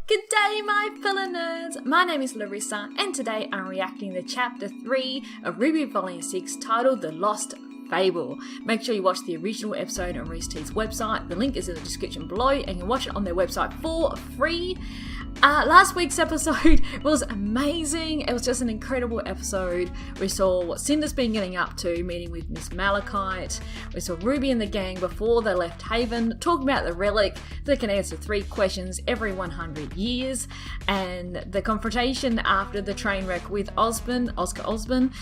Good day, my fellow nerds! My name is Larissa, and today I'm reacting to Chapter 3 of RWBY Volume 6, titled The Lost Fable. Make sure you watch the original episode on Rooster Teeth's website. The link is in the description below, and you can watch it on their website for free. Last week's episode was amazing. It was just an incredible episode. We saw what Cinder's been getting up to, meeting with Miss Malachite. We saw RWBY and the gang before they left Haven, talking about the relic that can answer 3 questions every 100 years, and the confrontation after the train wreck with Oscar Osborne.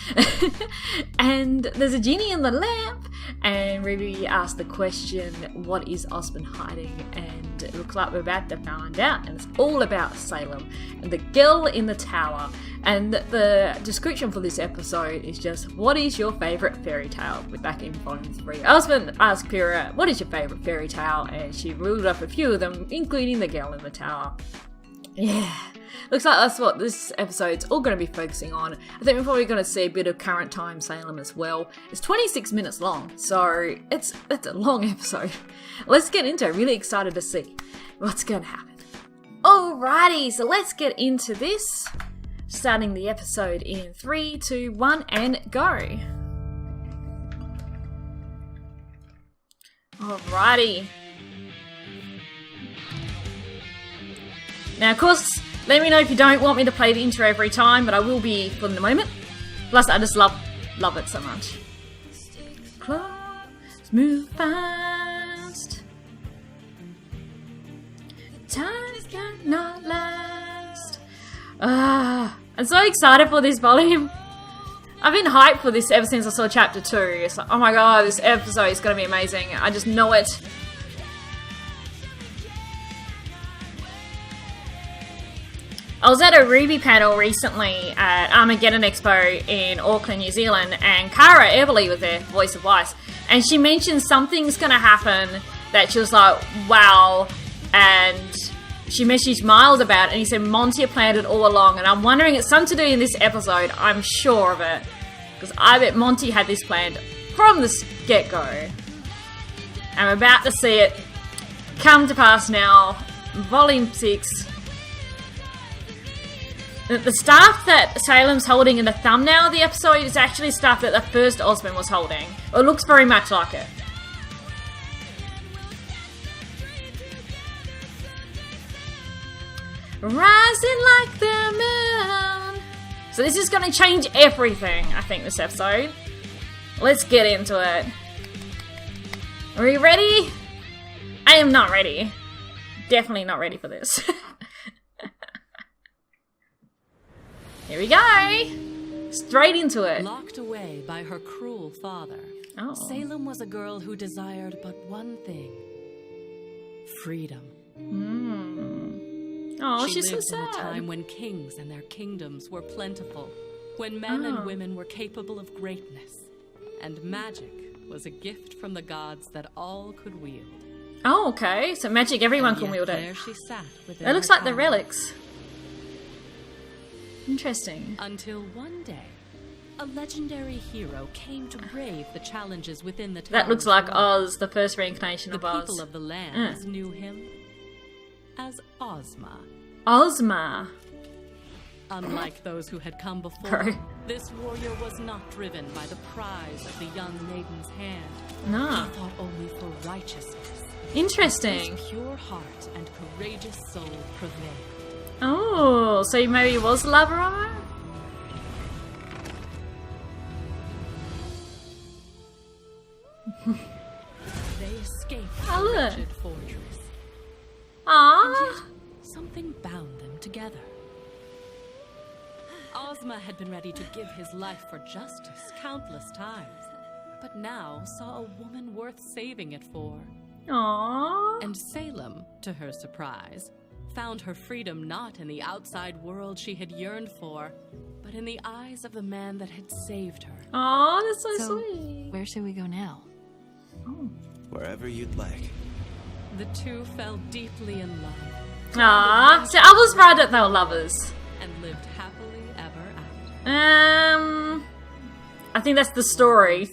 And there's a genie in the lamp, and RWBY asked the question, what is Osborne hiding? And it looks like we're about to find out, and it's all about Salem and the girl in the tower. And the description for this episode is just, what is your favourite fairy tale? We're back in Volume 3. Osborne asked Pyrrha, what is your favourite fairy tale? And she ruled up a few of them, including the girl in the tower. Yeah, looks like that's what this episode's all going to be focusing on. I think we're probably going to see a bit of current time Salem as well. It's 26 minutes long, so it's a long episode. Let's get into it. Really excited to see what's going to happen. Alrighty, so let's get into this. Starting the episode in 3, 2, 1, and go. Alrighty. Now, of course, let me know if you don't want me to play the intro every time, but I will be for the moment. Plus, I just love it so much. Close, move fast. Time cannot last. I'm so excited for this volume. I've been hyped for this ever since I saw Chapter 2. It's like, oh my god, this episode is going to be amazing. I just know it. I was at a RWBY panel recently at Armageddon Expo in Auckland, New Zealand, and Cara Everly was there, voice of Weiss, and she mentioned something's going to happen that she was like, wow, and she messaged Miles about it, and he said Monty had planned it all along, and I'm wondering it's something to do in this episode. I'm sure of it, because I bet Monty had this planned from the get-go. I'm about to see it come to pass now. Volume 6. The staff that Salem's holding in the thumbnail of the episode is actually stuff that the first Osborne was holding. It looks very much like it. Rising like the moon. So this is going to change everything, I think, this episode. Let's get into it. Are we ready? I am not ready. Definitely not ready for this. Here we go! Straight into it. Locked away by her cruel father, Salem was a girl who desired but one thing. Freedom. Oh, she she's so lived sad. in a time when kings and their kingdoms were plentiful, when men and women were capable of greatness, and magic was a gift from the gods that all could wield. Oh, okay. So magic, everyone can wield it. There she sat within It looks her like the tower. relics. Interesting. Until one day, a legendary hero came to brave the challenges within the tower. That looks like Oz, the first reincarnation of The Oz. people of the lands knew him as Ozma. Ozma. Unlike those who had come before, Bro. this warrior was not driven by the prize of the young maiden's hand. No. He fought only for righteousness. Interesting. His pure heart and courageous soul prevailed. Oh, so maybe he was a lover of her? They escaped Oh, the look. wretched fortress. Aww. Something bound them together. Ozma had been ready to give his life for justice countless times, but now saw a woman worth saving it for. Aww. And Salem, to her surprise, found her freedom not in the outside world she had yearned for, but in the eyes of the man that had saved her. Aww, that's so So, sweet. where should we go now? Oh. Wherever you'd like. The two fell deeply in love. Aww. So I was right that they were lovers. And lived happily ever after. I think that's the story.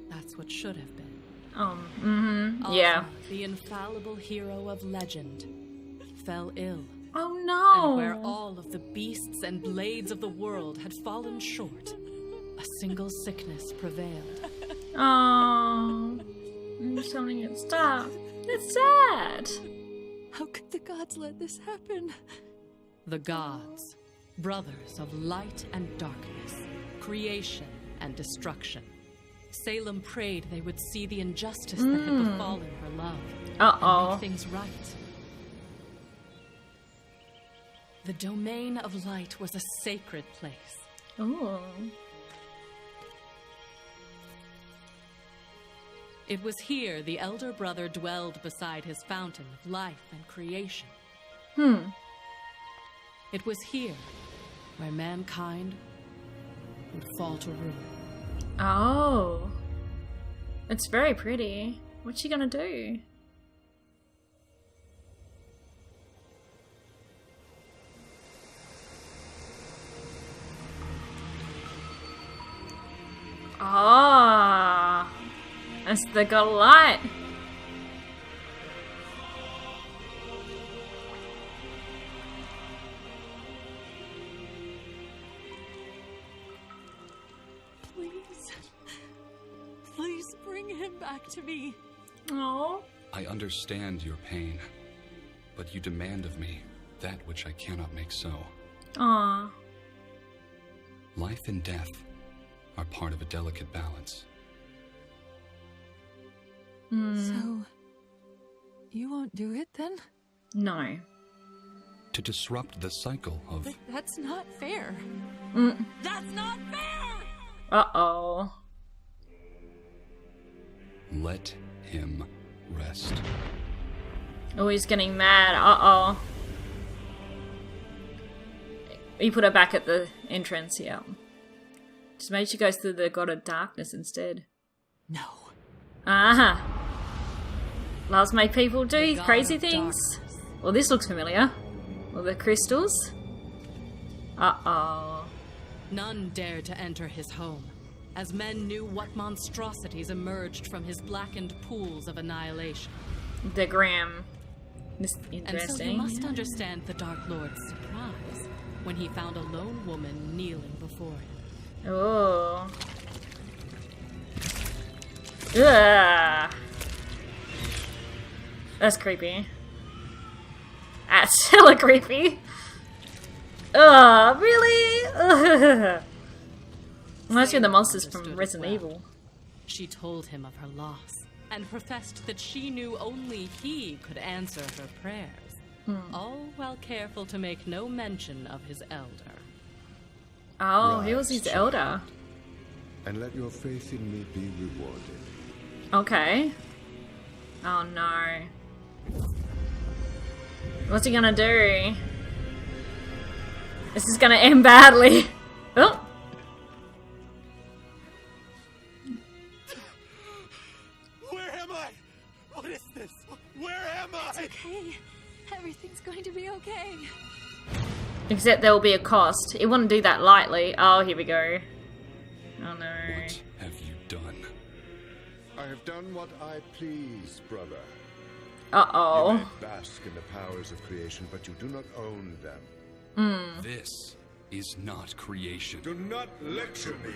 That's what should have been. Yeah. Ozma, the infallible hero of legend, fell ill. Oh no. And where all of the beasts and blades of the world had fallen short, a single sickness prevailed. Oh, I'm telling you, stop. It's sad. How could the gods let this happen? The gods, brothers of light and darkness, creation and destruction. Salem prayed they would see the injustice that had befallen her love and make things right. The domain of light was a sacred place. Ooh. It was here the elder brother dwelled beside his fountain of life and creation. It was here where mankind would fall to ruin. Oh. It's very pretty. What's she gonna do? Ah. It's the got a light. Please bring him back to me. Oh. I understand your pain, but you demand of me that which I cannot make so. Aw. Life and death are part of a delicate balance. So, you won't do it then? No. To disrupt the cycle of... But that's not fair. That's not fair! Uh-oh. Let him rest. Oh, he's getting mad. Uh-oh. You put her back at the entrance, yeah. Just maybe she goes through the God of Darkness instead. No. Uh-huh. Loves make people do God crazy of things. Darkness. Well, this looks familiar. Well, the crystals. Uh-oh. None dared to enter his home, as men knew what monstrosities emerged from his blackened pools of annihilation. The Graham. This is And so you interesting. must understand the Dark Lord's surprise when he found a lone woman kneeling before him. Oh. Ugh. That's creepy. That's hella creepy. Ugh, really? Ugh. Reminds me of the monsters from Understood Resident well. Evil. She told him of her loss and professed that she knew only he could answer her prayers, all while careful to make no mention of his elder. Oh, he was Rise, his elder. and let your faith in me be rewarded. Okay. Oh no. What's he gonna do? This is gonna end badly. Oh. Where am I? What is this? Where am I? Okay. Everything's going to be okay. Except there will be a cost. He wouldn't do that lightly. Oh, here we go. Oh no. What have you done? I have done what I please, brother. Uh-oh. You may bask in the powers of creation, but you do not own them. This is not creation. Do not lecture me.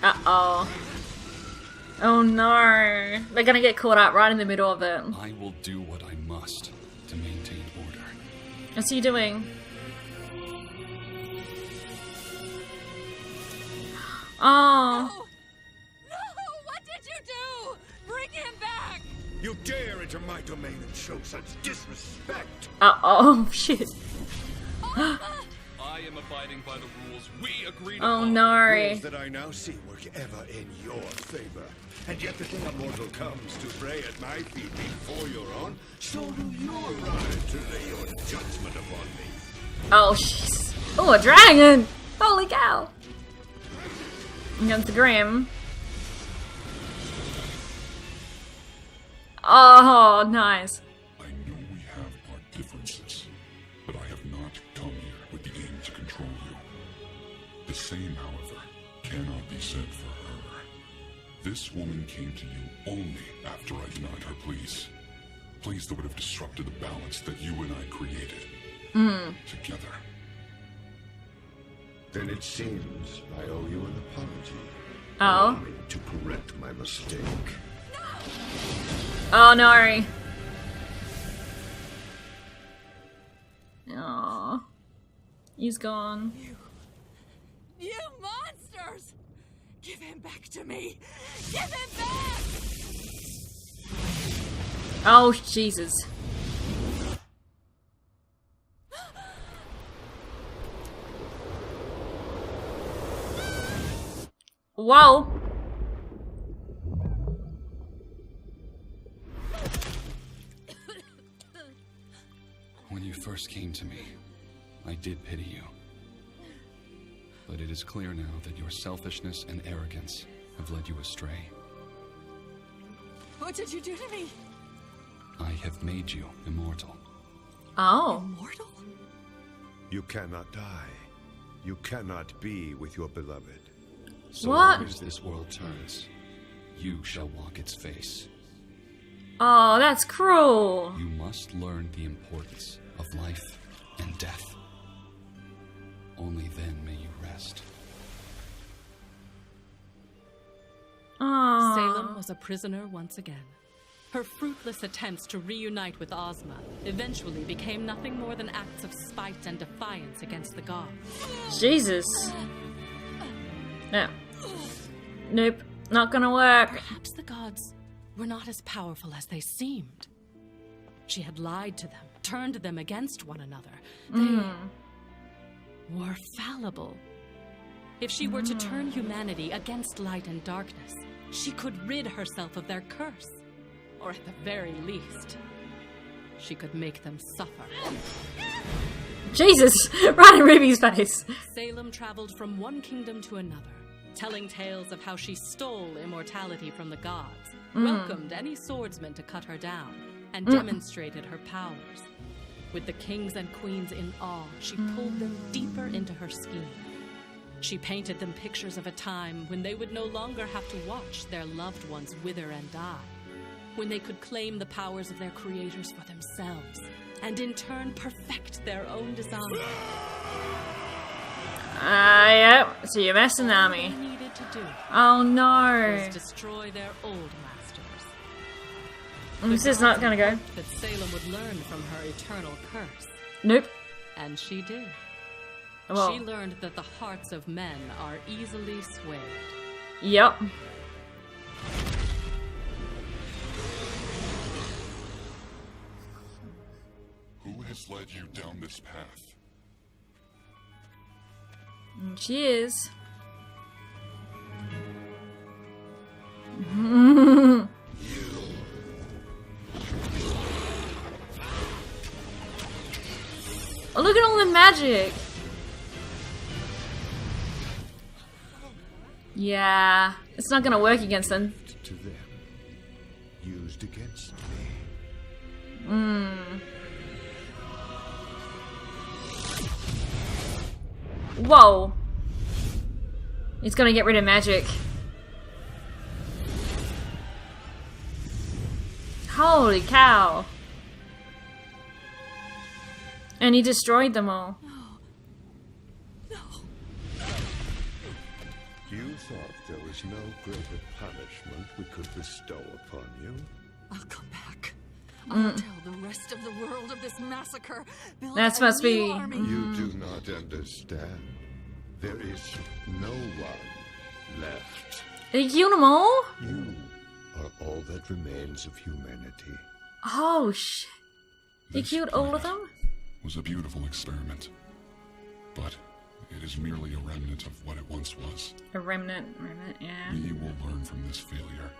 Uh-oh. Oh no. They're gonna get caught up right in the middle of it. I will do what I must to maintain order. What's he doing? Oh. No! What did you do? Bring him back! You dare enter my domain and show such disrespect. Uh-oh. Shit. I am abiding by the rules we agreed Oh upon. no. Rules that I now see work ever in your favor. And yet the day a mortal comes to pray at my feet before your own, so do you arrive to lay your judgment upon me. Oh, jeez. Oh, a dragon! Holy cow! Against the Grim. Oh, nice. I know we have our differences, but I have not come here with the aim to control you. The same, however, cannot be said for her. This woman came to you only after I denied her pleas. Pleas that would have disrupted the balance that you and I created. together. Then it seems I owe you an apology. Oh. Allow me to correct my mistake. Oh no. Aww. He's gone. You monsters! Give him back to me! Give him back! Oh, Jesus. Whoa. When you first came to me, I did pity you. But it is clear now that your selfishness and arrogance have led you astray. What did you do to me? I have made you immortal. Oh. Immortal? You cannot die. You cannot be with your beloved. So What? long as this world turns, you shall walk its face. Oh, that's cruel. You must learn the importance of life and death. Only then may you rest. Oh. Salem was a prisoner once again. Her fruitless attempts to reunite with Ozma eventually became nothing more than acts of spite and defiance against the gods. Jesus. No. Nope. Not gonna work. Perhaps the gods were not as powerful as they seemed. She had lied to them, turned them against one another. They were fallible. If she were to turn humanity against light and darkness, she could rid herself of their curse. Or at the very least, she could make them suffer. Jesus! Right in Ruby's face. Salem traveled from one kingdom to another, telling tales of how she stole immortality from the gods, welcomed any swordsman to cut her down, and demonstrated her powers. With the kings and queens in awe, she pulled them deeper into her scheme. She painted them pictures of a time when they would no longer have to watch their loved ones wither and die, when they could claim the powers of their creators for themselves, and in turn perfect their own design. Yep. So you're messing at All they me. needed to do Oh no. was destroy their old masters. This is not gonna go. That Salem would learn from her eternal curse. Nope. And she did. Well, She learned that the hearts of men are easily swayed. yep. Who has led you down this path? And she is. Oh, look at all the magic. Yeah, it's not gonna work against them. To them. Used against me. Whoa. It's gonna get rid of magic. Holy cow. And he destroyed them all. You thought there was no greater punishment we could bestow upon you? I'll come back. I'll tell the rest of the world of this massacre. Build That's a supposed to new be- army. You do not understand. There is no one left. They killed them all? You are all that remains of humanity. Oh shit. He This killed all of planet them? was a beautiful experiment, but it is merely a remnant of what it once was. A remnant, yeah. We will learn from this failure.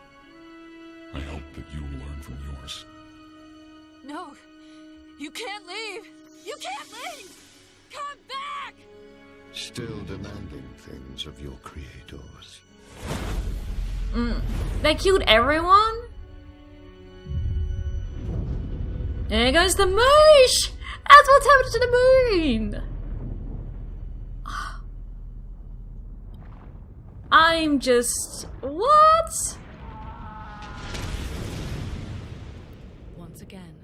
I hope that you will learn from yours. No, you can't leave. You can't leave. Come back. Still demanding things of your creators. They killed everyone? There goes the moosh! That's what's happened to the moon! I'm just... What? Once again,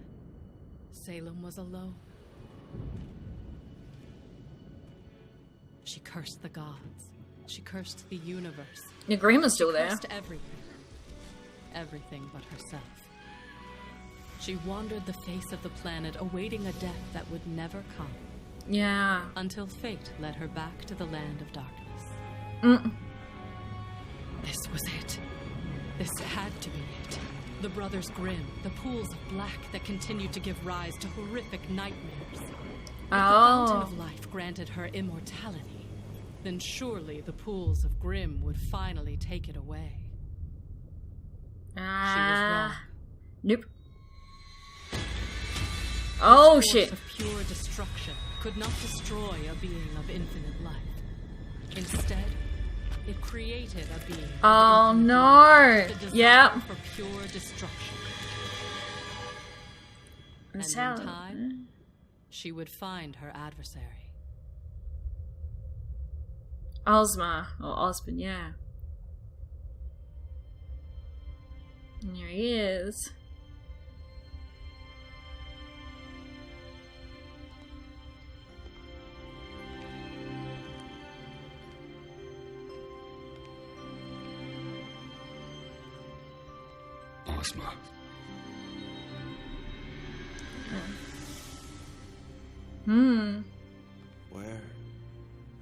Salem was alone. She cursed the gods. She cursed the universe. Your Grimm is still She there. cursed everything. Everything but herself. She wandered the face of the planet, awaiting a death that would never come. Yeah. Until fate led her back to the land of darkness. This was it. This had to be it. The Brothers Grimm, the pools of black that continued to give rise to horrific nightmares. If the Fountain of Life granted her immortality, then surely the pools of Grimm would finally take it away. She was wrong. Nope. Oh This shit. force of pure destruction could not destroy a being of infinite life. Instead, it created a being. Oh no. The desire Yeah. for pure destruction. And in Salem. time, she would find her adversary. Ozma or Osmond, yeah. And here he is. Ozma. Where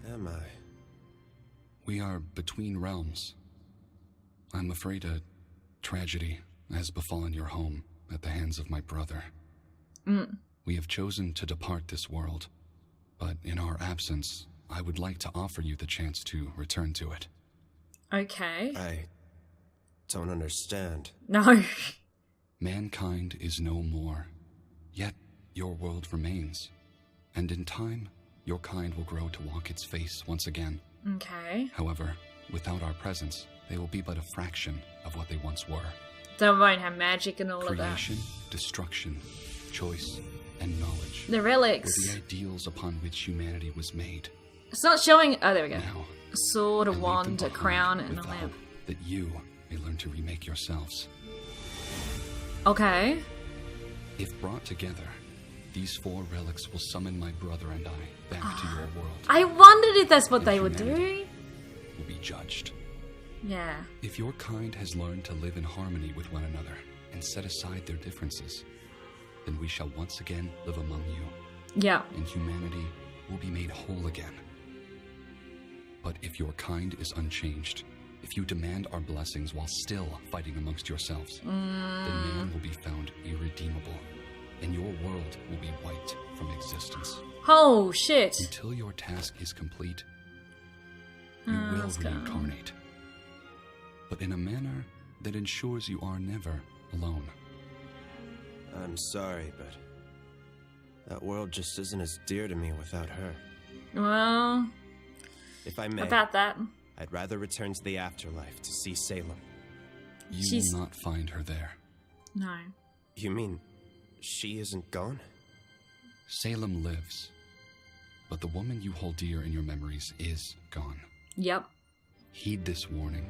am I? We are between realms. I'm afraid a tragedy has befallen your home at the hands of my brother. We have chosen to depart this world, but in our absence, I would like to offer you the chance to return to it. Okay. I don't understand. No. Mankind is no more, yet your world remains. And in time, your kind will grow to walk its face once again. Okay. However, without our presence, they will be but a fraction of what they once were. They won't have magic and all of that. Creation, destruction, choice, and knowledge The were relics. the ideals upon which humanity was made. It's not showing. Oh, there we go. Now, A sword, a I leave them wand, a behind crown, with and a the lamp. hope that you may learn to remake yourselves. Okay. If brought together, these 4 relics will summon my brother and I back to your world. I wondered if that's what And they would humanity do. will be judged. Yeah. If your kind has learned to live in harmony with one another and set aside their differences, then we shall once again live among you, Yeah. and humanity will be made whole again. But if your kind is unchanged, if you demand our blessings while still fighting amongst yourselves, then man will be found irredeemable, and your world will be wiped from existence. Oh shit. Until your task is complete, you will let's go. reincarnate, but in a manner that ensures you are never alone. I'm sorry, but that world just isn't as dear to me without her. Well, If I may, about that. I'd rather return to the afterlife to see Salem. You She's- will not find her there. No. You mean she isn't gone? Salem lives, but the woman you hold dear in your memories is gone. Yep. Heed this warning.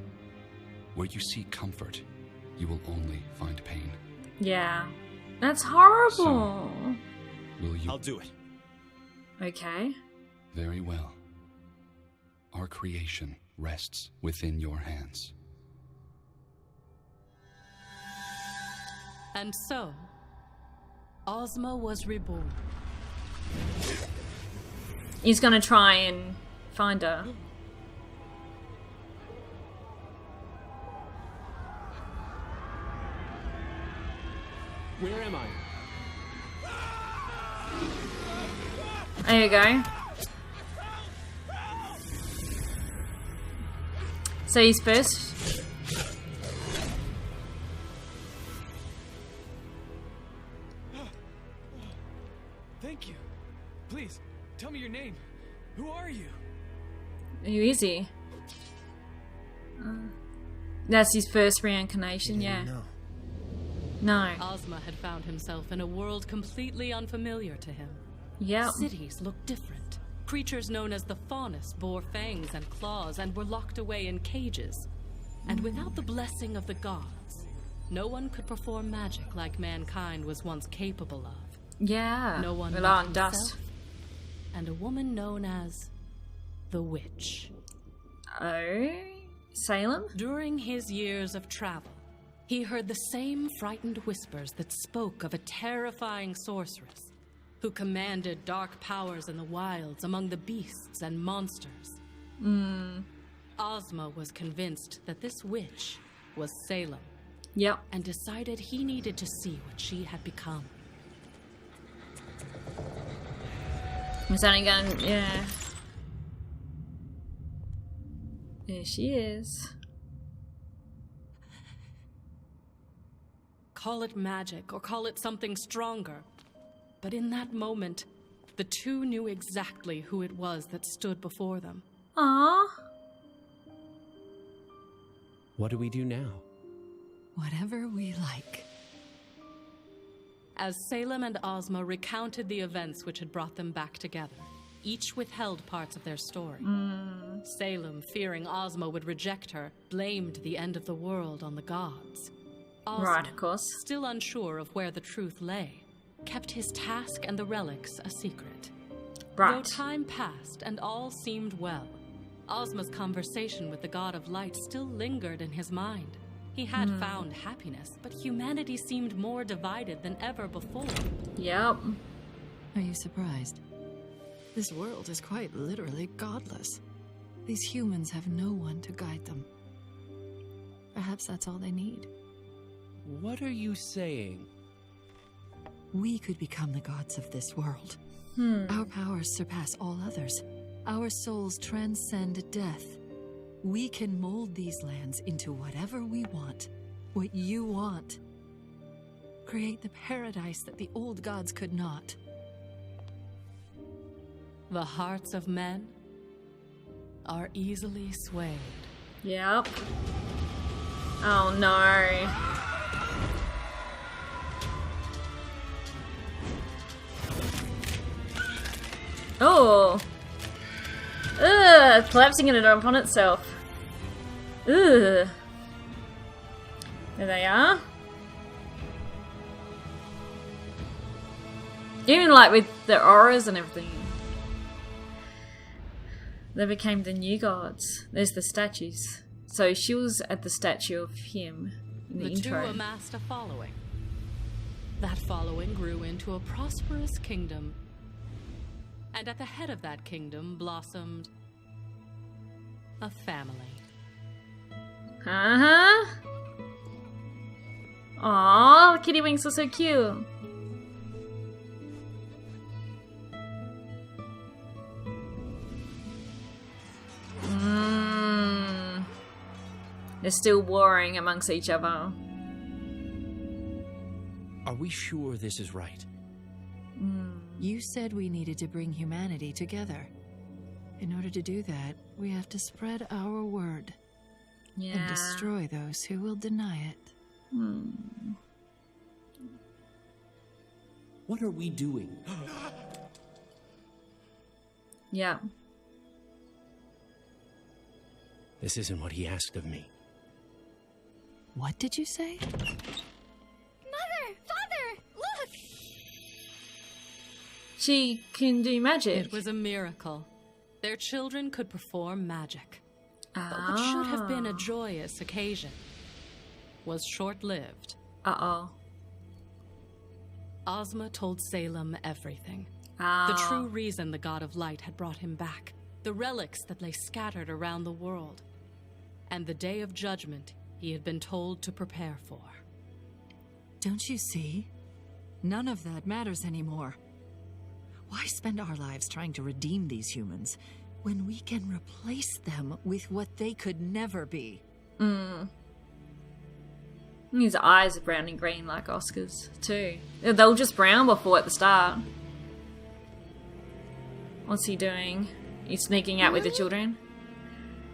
Where you seek comfort, you will only find pain. Yeah. That's horrible. Will you? I'll do it. Okay. Very well. Our creation rests within your hands. And so, Ozma was reborn. He's gonna try and find her. Where am I? There you go. So he's first. Thank you. Please, tell me your name. Who are you? Who is he? That's his first reincarnation, yeah. No. No. Ozma had found himself in a world completely unfamiliar to him. Yep. Cities looked different. Creatures known as the Faunus bore fangs and claws and were locked away in cages. And without the blessing of the gods, no one could perform magic like mankind was once capable of. Yeah. No one Rely but on dust. himself and a woman known as the witch. Oh, Salem? During his years of travel, he heard the same frightened whispers that spoke of a terrifying sorceress who commanded dark powers in the wilds among the beasts and monsters. Ozma was convinced that this witch was Salem. Yep. And decided he needed to see what she had become. It's only going, yeah. There she is. Call it magic or call it something stronger. But in that moment, the two knew exactly who it was that stood before them. Aww. What do we do now? Whatever we like. As Salem and Ozma recounted the events which had brought them back together, each withheld parts of their story. Salem, fearing Ozma would reject her, blamed the end of the world on the gods. Ozma, Right, of course. still unsure of where the truth lay, kept his task and the relics a secret. Though Right. time passed and all seemed well, Ozma's conversation with the god of light still lingered in his mind. He had found happiness, but humanity seemed more divided than ever before. Yep. Are you surprised? This world is quite literally godless. These humans have no one to guide them. Perhaps that's all they need. What are you saying? We could become the gods of this world. Our powers surpass all others. Our souls transcend death. We can mold these lands into whatever we want. What you want. Create the paradise that the old gods could not. The hearts of men are easily swayed. Yep. Oh no. Oh. Ugh, collapsing it upon itself. Ugh. There they are. Even like with the auras and everything. They became the new gods. There's the statues. So she was at the statue of him in the intro. Two amassed a following. That following grew into a prosperous kingdom. And at the head of that kingdom blossomed a family. Uh-huh. Aww, the kitty wings are so cute. They're still warring amongst each other. Are we sure this is right? You said we needed to bring humanity together. In order to do that, we have to spread our word. Yeah. And destroy those who will deny it. What are we doing? Yeah. This isn't what he asked of me. What did you say? Mother! Father! Look! She can do magic. It was a miracle. Their children could perform magic. But what should have been a joyous occasion was short-lived. Uh-oh. Ozma told Salem everything. Ah. The true reason the god of light had brought him back. The relics that lay scattered around the world. And the day of judgment he had been told to prepare for. Don't you see? None of that matters anymore. Why spend our lives trying to redeem these humans when we can replace them with what they could never be? His eyes are brown and green like Oscar's too. They were just brown before at the start. What's he doing? He's sneaking out with the children?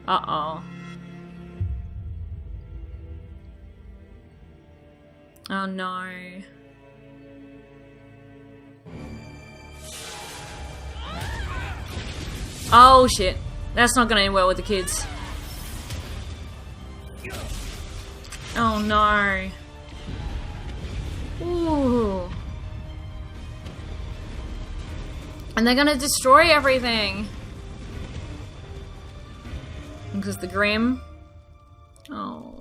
Uh-oh. Oh no. Oh shit. That's not gonna end well with the kids. Oh no. Ooh. And they're gonna destroy everything. Just the Grim. Oh.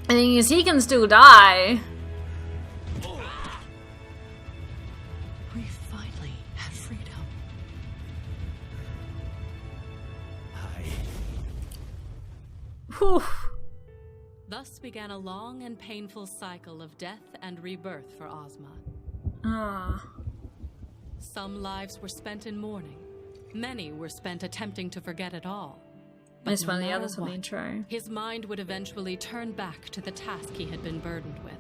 The thing is, he can still die. We finally have freedom. Whew. Thus began a long and painful cycle of death and rebirth for Ozma. Ah. Some lives were spent in mourning. Many were spent attempting to forget it all. This no one, the matter others on the what, intro. His mind would eventually turn back to the task he had been burdened with.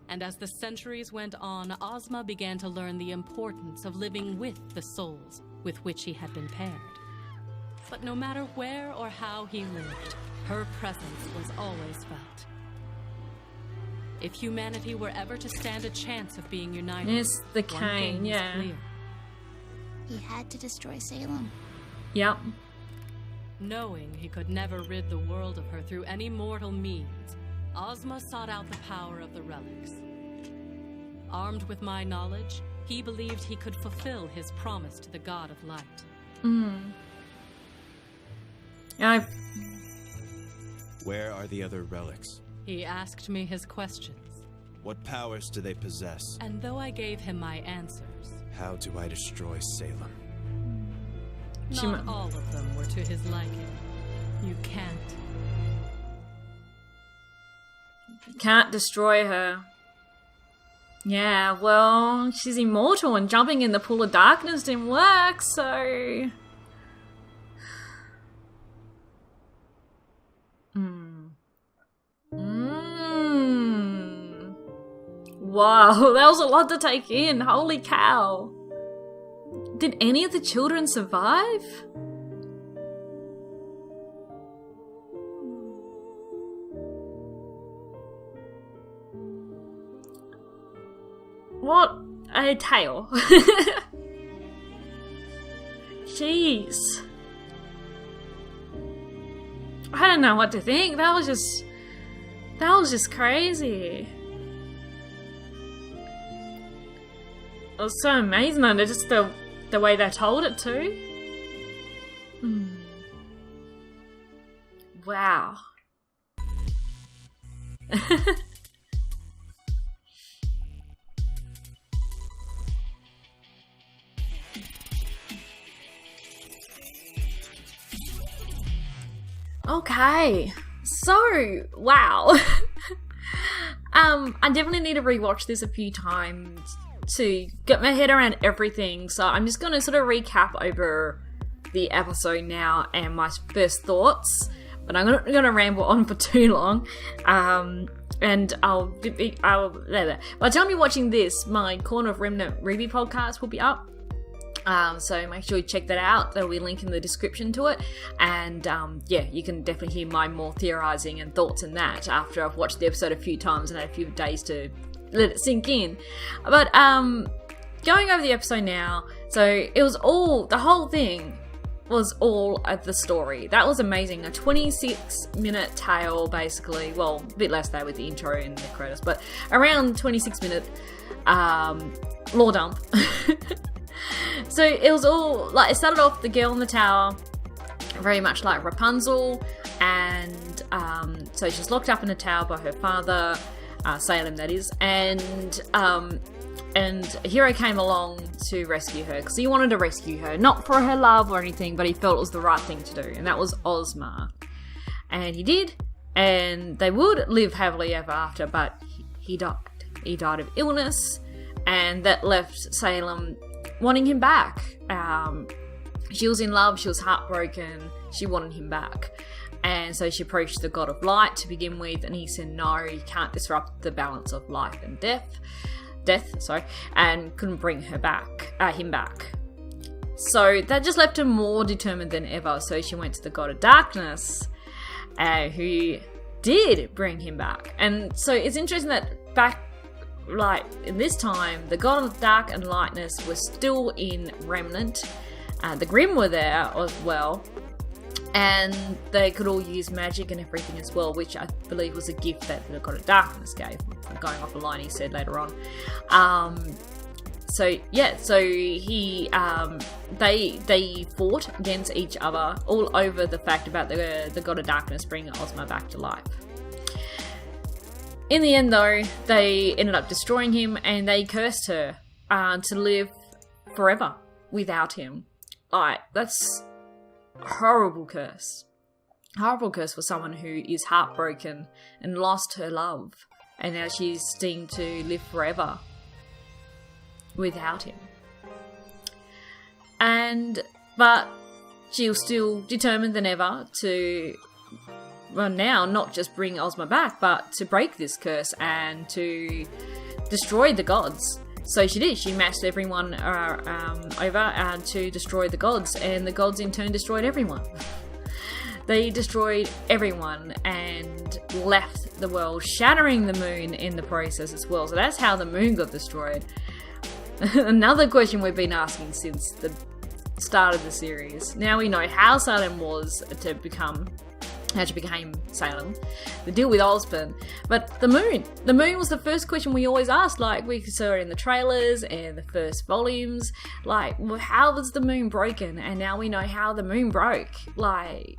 And as the centuries went on, Ozma began to learn the importance of living with the souls with which he had been paired. But no matter where or how he lived, her presence was always felt. If humanity were ever to stand a chance of being united, Yes, the one cane, thing was yeah. clear. He had to destroy Salem. Yep. Knowing he could never rid the world of her through any mortal means, Ozma sought out the power of the relics. Armed with my knowledge, he believed he could fulfill his promise to the god of light. Where are the other relics? He asked me his questions, What powers do they possess? and though I gave him my answers, How do I destroy Salem? not all of them were to his liking. You can't. Can't destroy her. Yeah, well, she's immortal and jumping in the pool of darkness didn't work, so... Wow, that was a lot to take in. Holy cow. Did any of the children survive? What a tale. Jeez. I don't know what to think. That was just crazy. It was so amazing under just the way they told it too. Wow. Okay, so wow. I definitely need to rewatch this a few times to get my head around everything. So I'm just gonna sort of recap over the episode now and my first thoughts. But I'm not gonna ramble on for too long. And I'll by the time you're watching this, my Corner of Remnant RWBY podcast will be up. So make sure you check that out. There'll be a link in the description to it. And yeah, you can definitely hear my more theorizing and thoughts in that after I've watched the episode a few times and had a few days to let it sink in. But going over the episode now, so it was all, the whole thing was all at the story. That was amazing. A 26-minute tale, basically. Well, a bit less there with the intro and the credits, but around 26-minute lore dump. So it was all, like, it started off the girl in the tower, very much like Rapunzel, and so she's locked up in a tower by her father, Salem that is, and a hero came along to rescue her, because he wanted to rescue her, not for her love or anything, but he felt it was the right thing to do, and that was Ozma. And he did, and they would live happily ever after, but he died. He died of illness, and that left Salem wanting him back. She was in love, she was heartbroken, she wanted him back. And so she approached the god of light to begin with, and he said no, you can't disrupt the balance of life and death, and couldn't bring him back. So that just left her more determined than ever, so she went to the god of darkness, who did bring him back. And so it's interesting that back, like, in this time, the god of dark and lightness was still in Remnant. The Grimm were there as well. And they could all use magic and everything as well, which I believe was a gift that the god of darkness gave, going off a line he said later on. he they fought against each other all over the fact about the god of darkness bringing Ozma back to life. In the end, though, they ended up destroying him, and they cursed her to live forever without him. Like, that's a horrible curse. Horrible curse for someone who is heartbroken and lost her love, and now she's destined to live forever without him. But she's still determined than ever to, well, now not just bring Ozma back, but to break this curse and to destroy the gods. So she did. She massed everyone over to destroy the gods, and the gods in turn destroyed everyone. They destroyed everyone and left the world, shattering the moon in the process as well. So that's how the moon got destroyed. Another question we've been asking since the start of the series. Now we know how Salem was to become, how she became Salem, the deal with Ozma, but the moon was the first question we always asked. Like, we saw it in the trailers and the first volumes, like, well, how was the moon broken? And now we know how the moon broke. Like,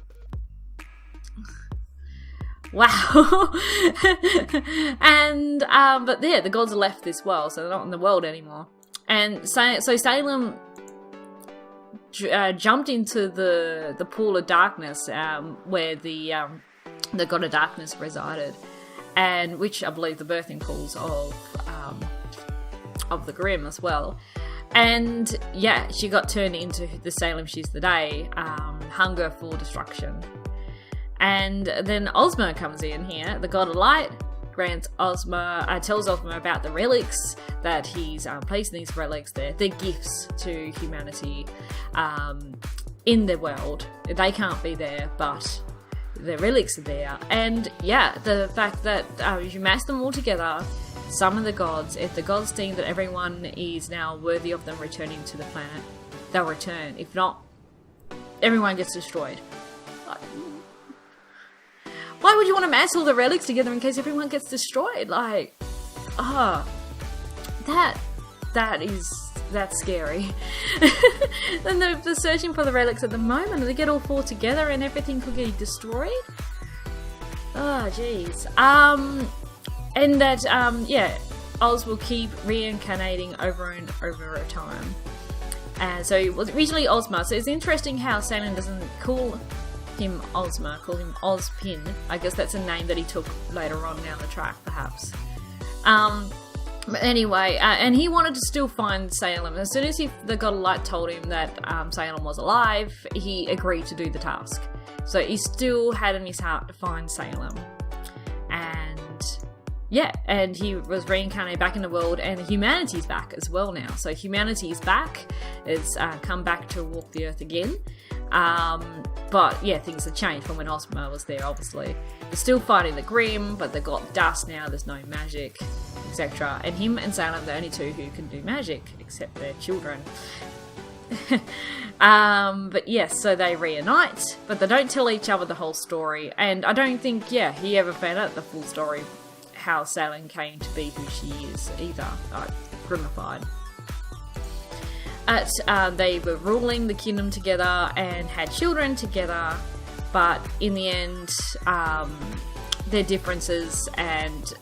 wow. And but yeah, the gods left this world, so they're not in the world anymore. And so Salem jumped into the pool of darkness, where the god of darkness resided, and which I believe the birthing pools of the Grimm as well. And yeah, she got turned into the Salem she's today, hunger for destruction. And then Ozma comes in here, the god of light, grants Ozma, tells Ozma about the relics that he's placing these relics there. They're gifts to humanity in the world. They can't be there, but the relics are there. And yeah, the fact that if you mass them all together, some of the gods, if the gods think that everyone is now worthy of them returning to the planet, they'll return. If not, everyone gets destroyed. Why would you want to mass all the relics together in case everyone gets destroyed? Like, that's scary. And they're searching for the relics at the moment, and they get all four together and everything could get destroyed? Oh, jeez. And that, yeah, Oz will keep reincarnating over and over a time. And so it was originally Ozma, so it's interesting how Salem doesn't call him Ozma, call him Ozpin. I guess that's a name that he took later on down the track, perhaps. But anyway, and he wanted to still find Salem. As soon as the God of Light told him that Salem was alive, he agreed to do the task. So he still had in his heart to find Salem. And yeah, and he was reincarnated back in the world, and humanity's back as well now. So humanity is back. It's come back to walk the earth again. But yeah, things have changed from when Ozma was there, obviously. They're still fighting the Grimm, but they've got dust now, there's no magic, etc. And him and Salem are the only two who can do magic, except their children. But yes, so they reunite, but they don't tell each other the whole story. And I don't think, he ever found out the full story, how Salem came to be who she is either, Grimmified. They were ruling the kingdom together and had children together, but in the end, their differences and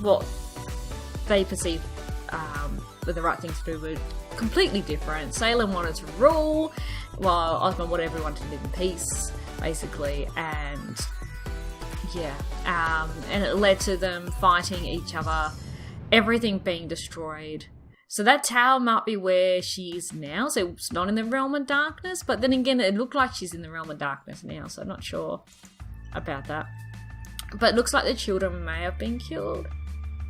what they perceived were the right things to do were completely different. Salem wanted to rule, while Ozma wanted everyone to live in peace, basically, and and it led to them fighting each other, everything being destroyed. So that tower might be where she is now, so it's not in the realm of darkness, but then again, it looked like she's in the realm of darkness now, so I'm not sure about that. But it looks like the children may have been killed,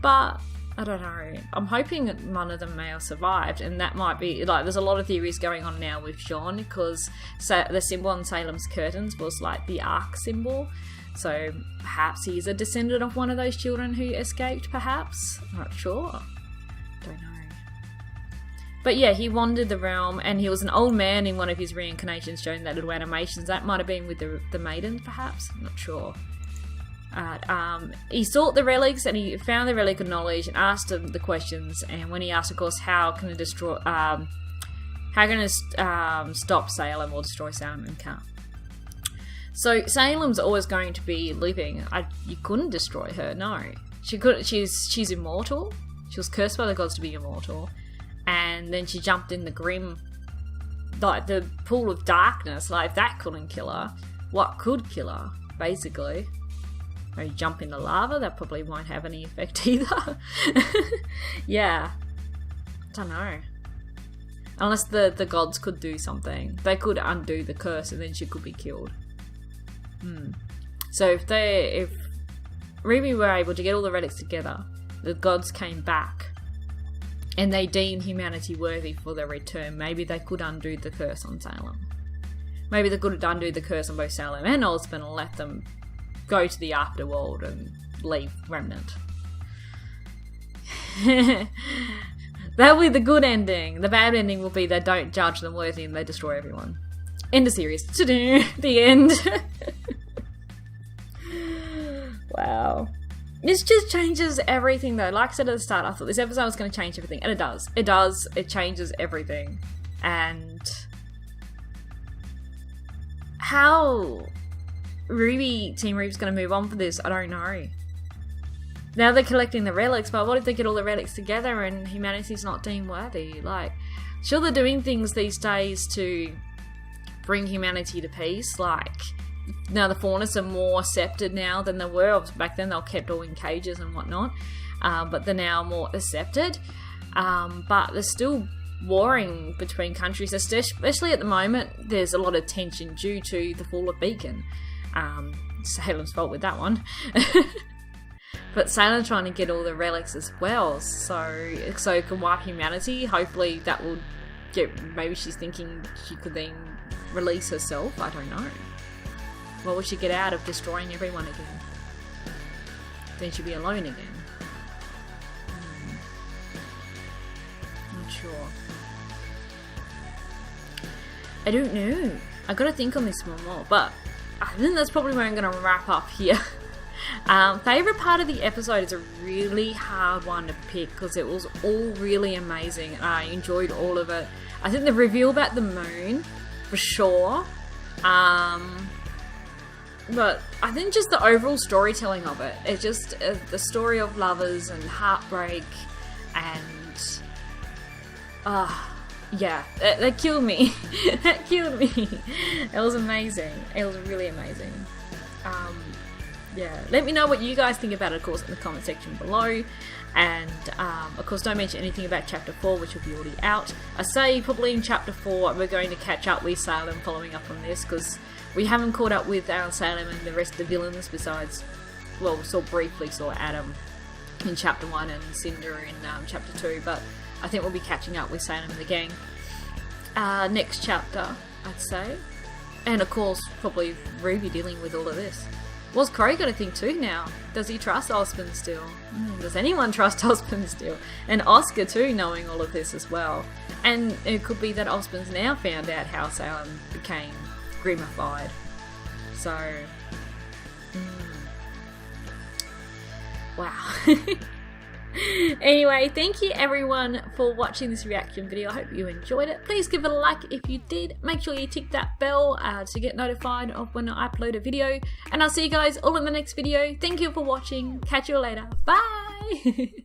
but I don't know. I'm hoping that one of them may have survived, and that might be, like, there's a lot of theories going on now with Jean, because the symbol on Salem's curtains was like the Ark symbol, so perhaps he's a descendant of one of those children who escaped, perhaps? I'm not sure. Don't know. But yeah, he wandered the realm, and he was an old man in one of his reincarnations, showing that little animations. That might have been with the maiden, perhaps? I'm not sure. He sought the relics and he found the relic of knowledge and asked them the questions. And when he asked, of course, how can it destroy, how can it stop Salem or destroy Salem, and can't. So Salem's always going to be living. You couldn't destroy her. No, she could. She's immortal. She was cursed by the gods to be immortal, and then she jumped in the grim, like the pool of darkness. Like if that couldn't kill her, what could kill her? Basically. Maybe jump into lava, that probably won't have any effect either. Yeah. Don't know. Unless the gods could do something. They could undo the curse and then she could be killed. So if RWBY were able to get all the relics together, the gods came back and they deemed humanity worthy for their return, maybe they could undo the curse on Salem. Maybe they could undo the curse on both Salem and Ozma and let them go to the afterworld and leave Remnant. That'll be the good ending. The bad ending will be they don't judge them worthy and they destroy everyone. End of series. The end. Wow. This just changes everything though. Like I said at the start, I thought this episode was going to change everything. And it does. It does. It changes everything. And how Team RWBY's going to move on for this, I don't know. Now they're collecting the relics, but what if they get all the relics together and humanity's not deemed worthy? Like, sure they're doing things these days to bring humanity to peace, like, now the Faunus are more accepted now than they were. Back then they were kept all in cages and whatnot, but they're now more accepted. But there's still warring between countries, especially at the moment. There's a lot of tension due to the fall of Beacon. Salem's fault with that one. But Salem's trying to get all the relics as well, so it can wipe humanity. Hopefully that will get, maybe she's thinking she could then release herself, I don't know. What would she get out of destroying everyone again? Then she'd be alone again. Not sure. I don't know. I gotta think on this one more, but I think that's probably where I'm gonna wrap up here. Favourite part of the episode is a really hard one to pick because it was all really amazing and I enjoyed all of it. I think the reveal about the moon, for sure. But I think just the overall storytelling of it. It's just the story of lovers and heartbreak and... yeah, that killed me. That killed me. It was amazing. It was really amazing. Yeah, let me know what you guys think about it, of course, in the comment section below. And, of course, don't mention anything about Chapter 4, which will be already out. I say probably in Chapter 4 we're going to catch up with Salem following up on this, because we haven't caught up with Salem and the rest of the villains besides, well, briefly saw Adam in Chapter 1 and Cinder in Chapter 2, but I think we'll be catching up with Salem and the gang next chapter, I'd say. And, of course, probably RWBY dealing with all of this. What's Crow got to think too now? Does he trust Osmond still? Does anyone trust Osmond still? And Oscar too, knowing all of this as well. And it could be that Osmond's now found out how Salem became grimified. So, wow. Anyway, thank you everyone for watching this reaction video. I hope you enjoyed it. Please give it a like if you did. Make sure you tick that bell to get notified of when I upload a video. And I'll see you guys all in the next video. Thank you for watching. Catch you later. Bye!